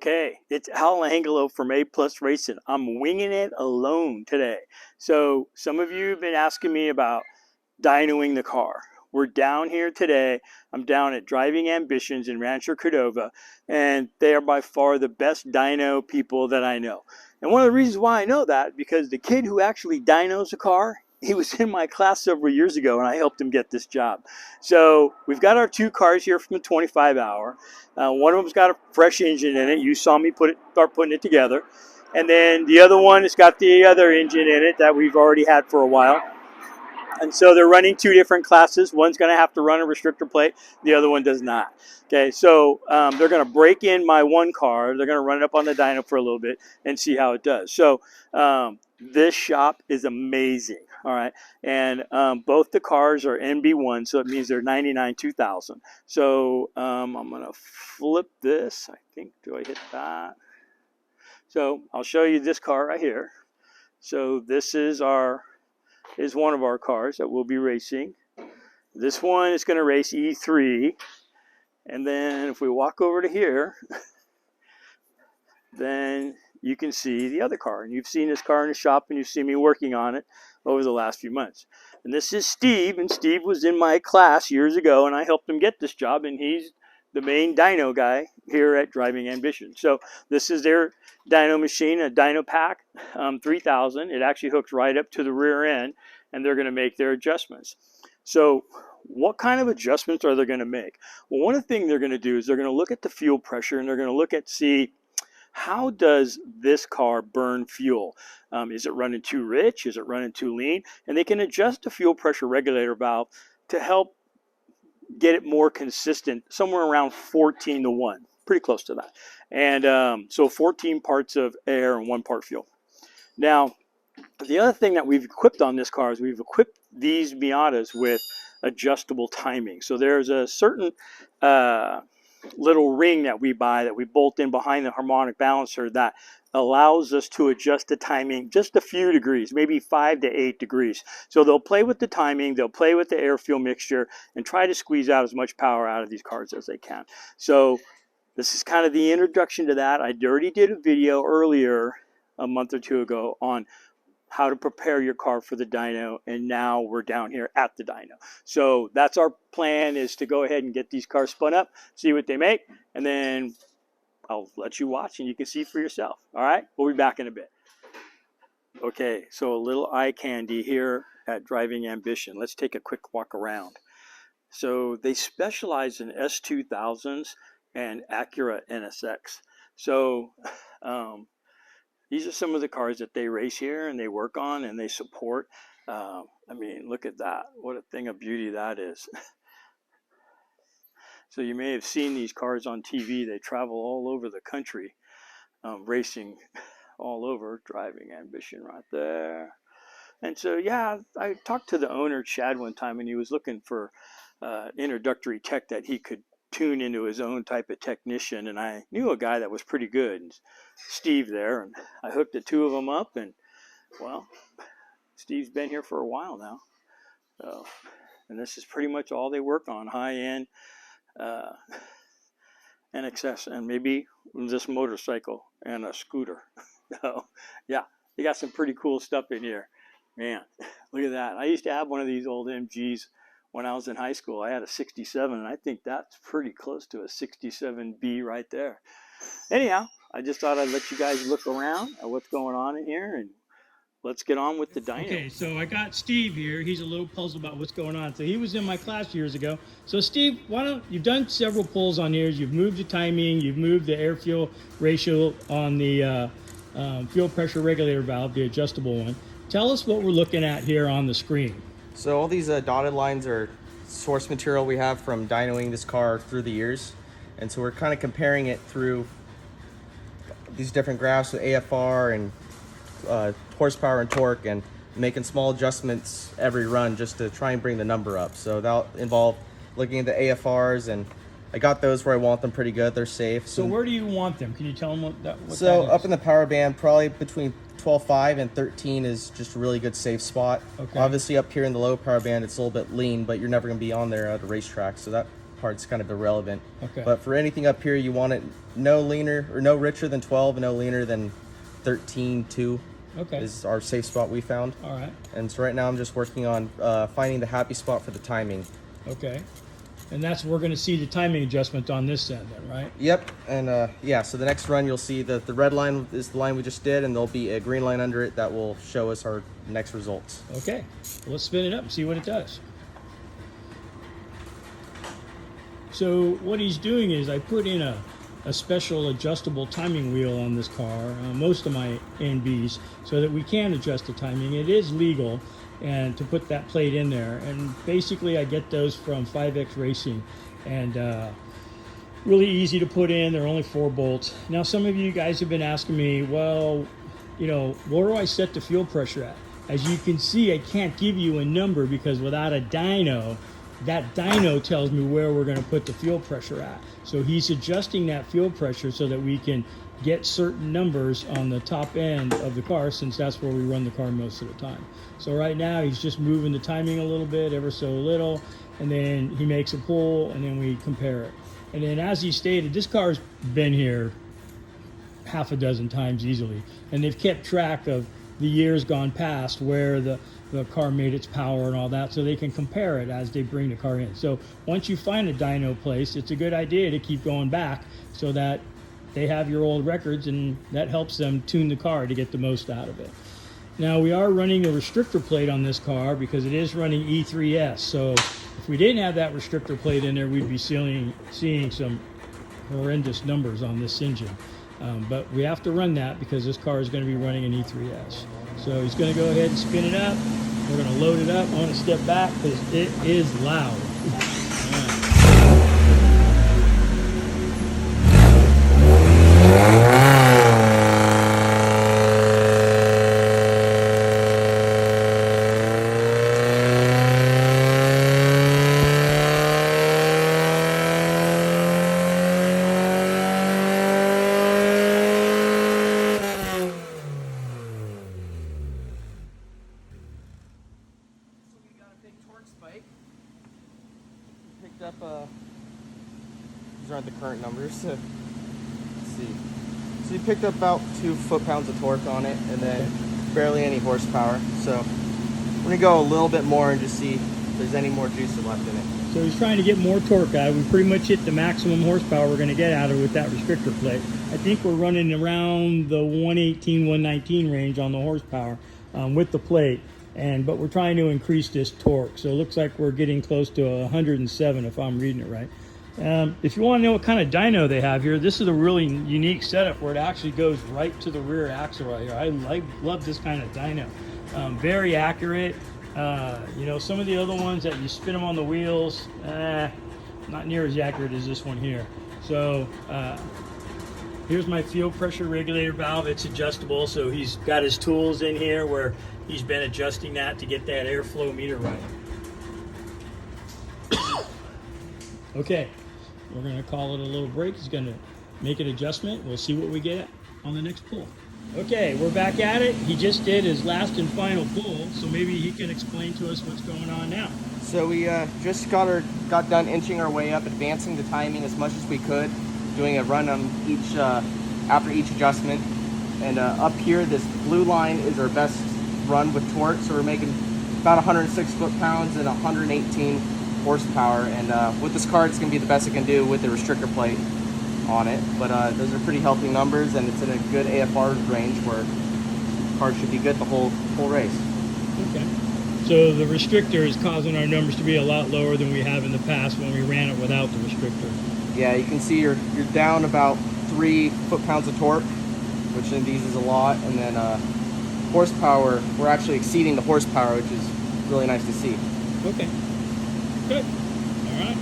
Okay, it's Al Angelo from A Plus Racing. I'm winging it alone today. So some of you have been asking me about dynoing the car. We're down here today. I'm down at Driving Ambitions in Rancho Cordova, and they are by far the best dyno people that I know. And one of the reasons why I know that, because the kid who actually dynos a car, he was in my class several years ago, and I helped him get this job. So we've got our two cars here from the 25 hour. One of them's got a fresh engine in it. You saw me start putting it together. And then the other one has got the other engine in it that we've already had for a while. And so they're running two different classes. One's going to have to run a restrictor plate. The other one does not. Okay, so they're going to break in my one car. They're going to run it up on the dyno for a little bit and see how it does. So this shop is amazing. All right, and both the cars are NB1, so it means they're 99 2000. So I'm going to flip this. I think, do I hit that? So I'll show you this car right here. So this is one of our cars that we'll be racing. This one is going to race E3. And then if we walk over to here, then you can see the other car. And you've seen this car in the shop, and you've seen me working on it over the last few months. And this is Steve, and Steve was in my class years ago, and I helped him get this job, and he's the main dyno guy here at Driving Ambition. So this is their dyno machine, a Dyno Pack 3000. It actually hooks right up to the rear end, and they're going to make their adjustments. So what kind of adjustments are they going to make? Well, one of the things they're going to do is they're going to look at the fuel pressure, and they're going to look at see how does this car burn fuel? Is it running too rich? Is it running too lean? And they can adjust the fuel pressure regulator valve to help get it more consistent, somewhere around 14:1, pretty close to that. And so 14 parts of air and 1 part fuel. Now, the other thing that we've equipped on this car is we've equipped these Miatas with adjustable timing. So there's a certain little ring that we buy that we bolt in behind the harmonic balancer that allows us to adjust the timing just a few degrees, maybe 5 to 8 degrees. So they'll play with the timing, they'll play with the air fuel mixture, and try to squeeze out as much power out of these cars as they can. So this is kind of the introduction to that. I already did a video earlier, a month or two ago, on how to prepare your car for the dyno, and now we're down here at the dyno. So that's our plan, is to go ahead and get these cars spun up, see what they make, and then I'll let you watch and you can see for yourself. All right, we'll be back in a bit. Okay, so a little eye candy here at Driving Ambition. Let's take a quick walk around. So they specialize in S2000s and Acura NSX. So these are some of the cars that they race here and they work on and they support. I mean, look at that. What a thing of beauty that is. So you may have seen these cars on TV. They travel all over the country, racing all over. Driving Ambition right there. And so, yeah, I talked to the owner, Chad, one time, and he was looking for introductory tech that he could tune into his own type of technician, and I knew a guy that was pretty good, Steve there, and I hooked the two of them up, and well, Steve's been here for a while now. So, and this is pretty much all they work on, high-end NXS, and maybe this motorcycle and a scooter. So, yeah, they got some pretty cool stuff in here. Man, look at that. I used to have one of these old MGs when I was in high school. I had a 67, and I think that's pretty close to a 67B right there. Anyhow, I just thought I'd let you guys look around at what's going on in here, and let's get on with the dyno. Okay, so I got Steve here. He's a little puzzled about what's going on. So he was in my class years ago. So Steve, you've done several pulls on here. You've moved the timing. You've moved the air-fuel ratio on the fuel pressure regulator valve, the adjustable one. Tell us what we're looking at here on the screen. So all these dotted lines are source material we have from dynoing this car through the years. And so we're kind of comparing it through these different graphs with AFR and horsepower and torque, and making small adjustments every run just to try and bring the number up. So that'll involve looking at the AFRs, and I got those where I want them pretty good. They're safe. So where do you want them? Can you tell them what that is? So up in the power band, probably between 12.5 and 13 is just a really good safe spot. Okay. Obviously up here in the low power band, it's a little bit lean, but you're never going to be on there at a racetrack. So that part's kind of irrelevant. Okay. But for anything up here, you want it no leaner or no richer than 12, and no leaner than 13.2. Okay. Is our safe spot we found. All right. And so right now I'm just working on finding the happy spot for the timing. Okay. And that's, we're going to see the timing adjustment on this end then, right? Yep. And yeah, so the next run you'll see that the red line is the line we just did, and there'll be a green line under it that will show us our next results. Okay. Well, let's spin it up and see what it does. So what he's doing is I put in a special adjustable timing wheel on this car, most of my NBs, so that we can adjust the timing. It is legal and to put that plate in there, and basically I get those from 5X Racing, and really easy to put in. They're only 4 bolts. Now some of you guys have been asking me, well, you know, where do I set the fuel pressure at? As you can see, I can't give you a number because without a dyno, that dyno tells me where we're going to put the fuel pressure at. So he's adjusting that fuel pressure so that we can get certain numbers on the top end of the car, since that's where we run the car most of the time. So right now he's just moving the timing a little bit, ever so little, and then he makes a pull, and then we compare it. And then as he stated, this car's been here half a dozen times easily, and they've kept track of the years gone past where the car made its power and all that, so they can compare it as they bring the car in. So once you find a dyno place, it's a good idea to keep going back so that they have your old records, and that helps them tune the car to get the most out of it. Now we are running a restrictor plate on this car because it is running E3S. So if we didn't have that restrictor plate in there, we'd be seeing some horrendous numbers on this engine. But we have to run that because this car is going to be running an E3S. So he's going to go ahead and spin it up. We're going to load it up. I want to step back because it is loud. Picked up these aren't the current numbers. Let's see. So you picked up about 2 foot-pounds of torque on it, and then barely any horsepower. So we're gonna go a little bit more and just see if there's any more juice left in it. So he's trying to get more torque out. We pretty much hit the maximum horsepower we're going to get out of it with that restrictor plate. I think we're running around the 118, 119 range on the horsepower with the plate. But we're trying to increase this torque. So it looks like we're getting close to 107 if I'm reading it right. If you want to know what kind of dyno they have here, this is a really unique setup where it actually goes right to the rear axle right here. I love this kind of dyno. Very accurate. You know, some of the other ones that you spin them on the wheels, not near as accurate as this one here. So here's my fuel pressure regulator valve. It's adjustable, so he's got his tools in here where he's been adjusting that to get that airflow meter right. Okay, we're going to call it a little break. He's going to make an adjustment. We'll see what we get on the next pull. Okay, we're back at it. He just did his last and final pull, so maybe he can explain to us what's going on now. So we just got done inching our way up, advancing the timing as much as we could, doing a run on each after each adjustment. And up here, this blue line is our best run with torque. So we're making about 106 foot-pounds and 118 horsepower. And with this car, it's going to be the best it can do with the restrictor plate on it. But those are pretty healthy numbers, and it's in a good AFR range where the car should be good the whole race. Okay. So the restrictor is causing our numbers to be a lot lower than we have in the past when we ran it without the restrictor. Yeah, you can see you're down about 3 foot-pounds of torque, which in these is a lot, and then horsepower, we're actually exceeding the horsepower, which is really nice to see. Okay, good. All right,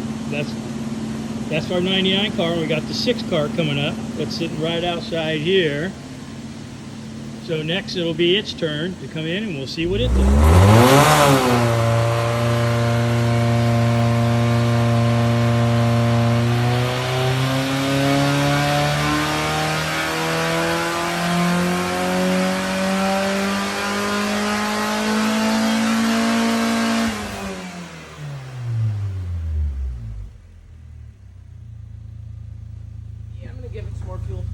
that's our 99 car. We got the 6 car coming up. That's sitting right outside here. So next it'll be its turn to come in, and we'll see what it does. give it some more fuel.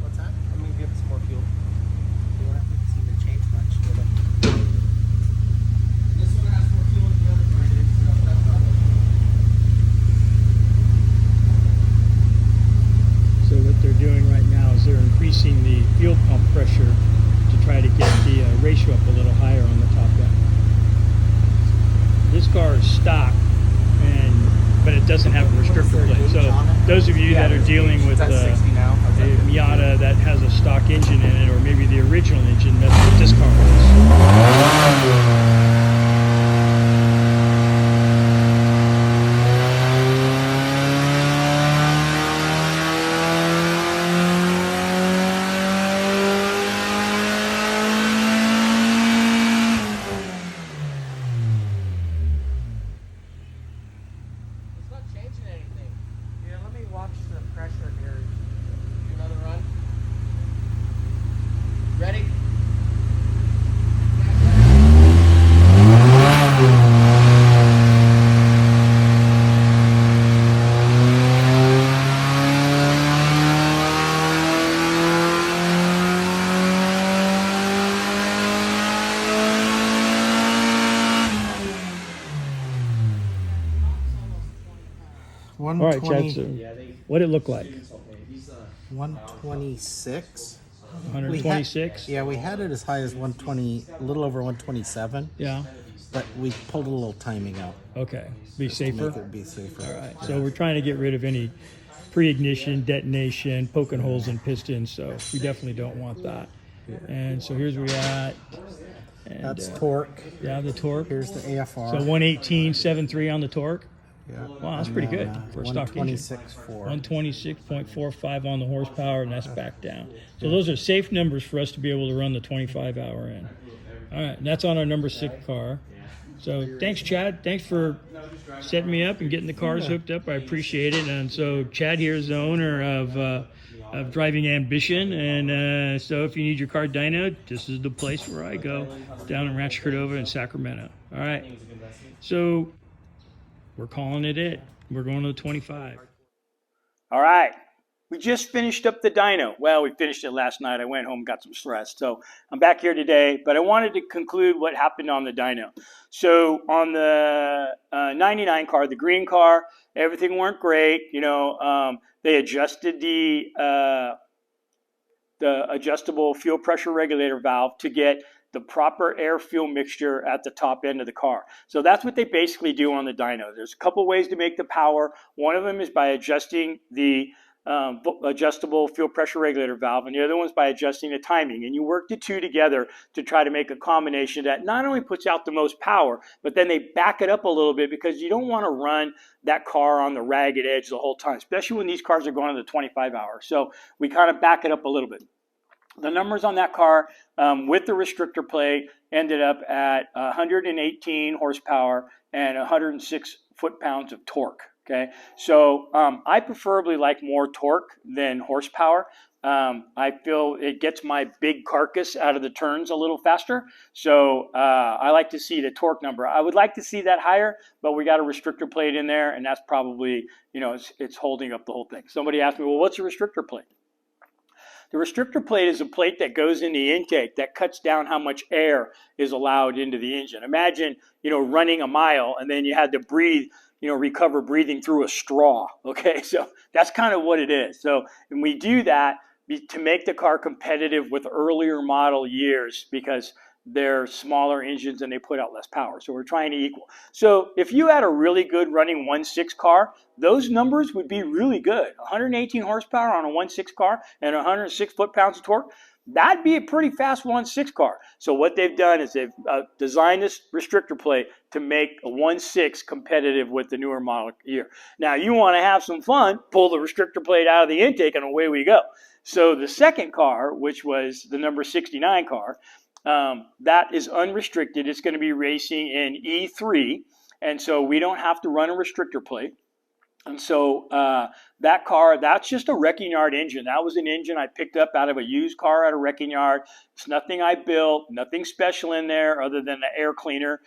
What's that? I'm gonna give it some more fuel. You don't seem to change much with it. This one has more fuel than the other one did, so that's not much. So what they're doing right now is they're increasing the fuel pump pressure to try to get the ratio up a little higher on the top end. This car is stock, but it doesn't have a restrictor plate. So those of you that are dealing with a Miata that has a stock engine in it, or maybe the original engine, that's what this car is. Changing anything. Yeah, let me watch the pressure here. Do another run. Ready? All right, Chad, so what it look like? 126. 126? Yeah, we had it as high as 120, a little over 127. Yeah. But we pulled a little timing out. Okay. Be just to safer? make it be safer. All right. So we're trying to get rid of any pre-ignition, detonation, poking holes in pistons. So we definitely don't want that. And so here's where we're at. And, That's torque. Yeah, the torque. Here's the AFR. So 118.73 on the torque. Yeah. Wow, that's pretty good for a stock engine. 126.4. 126.45 on the horsepower, and that's back down. So those are safe numbers for us to be able to run the 25-hour in. All right, and that's on our number 6 car. So thanks, Chad. Thanks for setting me up and getting the cars hooked up. I appreciate it. And so Chad here is the owner of Driving Ambition. And so if you need your car dyno, this is the place where I go, down in Rancho Cordova in Sacramento. All right. So we're calling it. We're going to the 25. All right. We just finished up the dyno. Well, we finished it last night. I went home, got some rest. So I'm back here today, but I wanted to conclude what happened on the dyno. So on the 99 car, the green car, everything went great. They adjusted the adjustable fuel pressure regulator valve to get the proper air-fuel mixture at the top end of the car. So that's what they basically do on the dyno. There's a couple ways to make the power. One of them is by adjusting the adjustable fuel pressure regulator valve, and the other one's by adjusting the timing. And you work the two together to try to make a combination that not only puts out the most power, but then they back it up a little bit, because you don't want to run that car on the ragged edge the whole time, especially when these cars are going to the 25 hours. So we kind of back it up a little bit. The numbers on that car with the restrictor plate ended up at 118 horsepower and 106 foot-pounds of torque. Okay, so I preferably like more torque than horsepower. I feel it gets my big carcass out of the turns a little faster. So I like to see the torque number. I would like to see that higher, but we got a restrictor plate in there, and that's probably, it's holding up the whole thing. Somebody asked me, well, what's a restrictor plate? The restrictor plate is a plate that goes in the intake that cuts down how much air is allowed into the engine. Imagine, running a mile and then you had to breathe, recover breathing through a straw. Okay, so that's kind of what it is. So, and we do that to make the car competitive with earlier model years, because they're smaller engines and they put out less power. So we're trying to equal. So if you had a really good running 1.6 car, those numbers would be really good. 118 horsepower on a 1.6 car and 106 foot-pounds of torque. That'd be a pretty fast 1.6 car. So what they've done is they've designed this restrictor plate to make a 1.6 competitive with the newer model year. Now you want to have some fun, pull the restrictor plate out of the intake, and away we go. So the second car, which was the number 69 car, that is unrestricted. It's going to be racing in E3, and so we don't have to run a restrictor plate. And so that car, that's just a wrecking yard engine. That was an engine I picked up out of a used car at a wrecking yard. It's nothing I built, nothing special in there other than the air cleaner.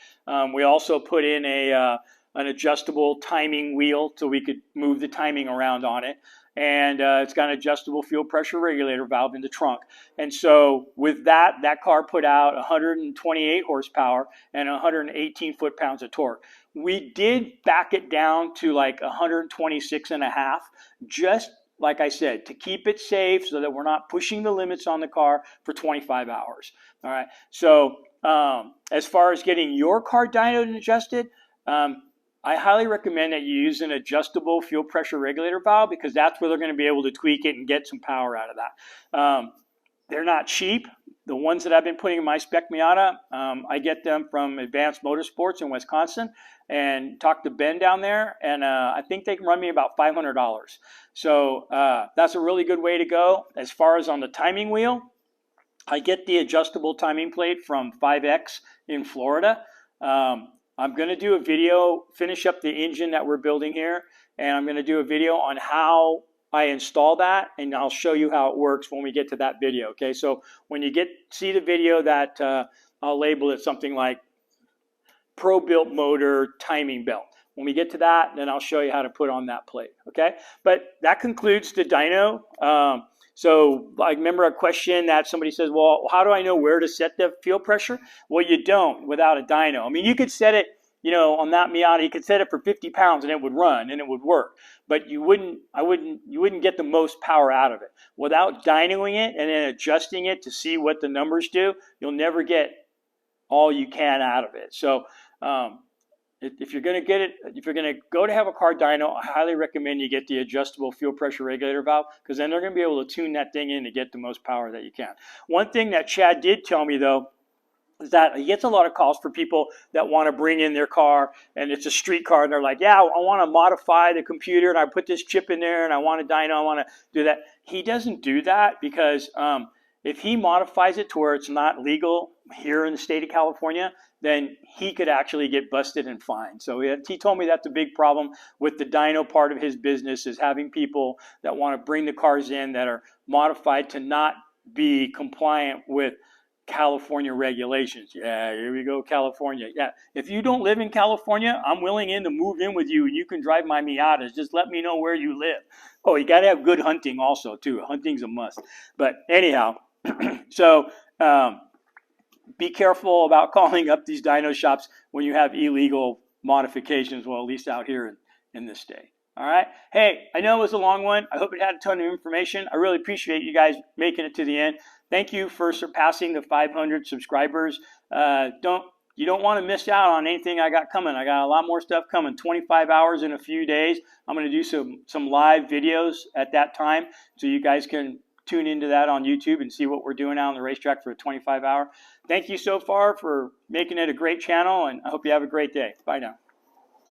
We also put in a an adjustable timing wheel so we could move the timing around on it. And it's got an adjustable fuel pressure regulator valve in the trunk. And so with that, that car put out 128 horsepower and 118 foot-pounds of torque. We did back it down to like 126 and a half, just like I said, to keep it safe so that we're not pushing the limits on the car for 25 hours. All right. So as far as getting your car dynoed adjusted, I highly recommend that you use an adjustable fuel pressure regulator valve, because that's where they're going to be able to tweak it and get some power out of that. They're not cheap. The ones that I've been putting in my Spec Miata, I get them from Advanced Motorsports in Wisconsin, and talk to Ben down there, and I think they can run me about $500. So that's a really good way to go. As far as on the timing wheel, I get the adjustable timing plate from 5X in Florida. I'm going to do a video, finish up the engine that we're building here, and I'm going to do a video on how I install that, and I'll show you how it works when we get to that video. Okay, so when you see the video, that I'll label it something like Pro Built Motor Timing Belt. When we get to that, then I'll show you how to put on that plate. Okay, but that concludes the dyno. So I remember a question that somebody says, well, how do I know where to set the fuel pressure? Well, you don't without a dyno. I mean, you could set it, you know, on that Miata, you could set it for 50 pounds and it would run and it would work. But you wouldn't get the most power out of it. Without dynoing it and then adjusting it to see what the numbers do, you'll never get all you can out of it. So if you're going to go to have a car dyno, I highly recommend you get the adjustable fuel pressure regulator valve, because then they're going to be able to tune that thing in to get the most power that you can. One thing that Chad did tell me, though, is that he gets a lot of calls for people that want to bring in their car, and it's a street car, and they're like, yeah, I want to modify the computer, and I put this chip in there, and I want a dyno, I want to do that. He doesn't do that, because if he modifies it to where it's not legal here in the state of California, then he could actually get busted and fined. So he told me that's a big problem with the dyno part of his business, is having people that want to bring the cars in that are modified to not be compliant with California regulations. Yeah, here we go, California. Yeah, if you don't live in California, I'm willing to move in with you, and you can drive my Miatas. Just let me know where you live. Oh, you got to have good hunting also, too. Hunting's a must. But anyhow, so be careful about calling up these dyno shops when you have illegal modifications, well, at least out here in this state. All right. Hey, I know it was a long one. I hope it had a ton of information. I really appreciate you guys making it to the end. Thank you for surpassing the 500 subscribers. You don't want to miss out on anything I got coming. I got a lot more stuff coming. 25 hours in a few days. I'm going to do some live videos at that time, so you guys can tune into that on YouTube and see what we're doing out on the racetrack for a 25-hour. Thank you so far for making it a great channel, and I hope you have a great day. Bye now.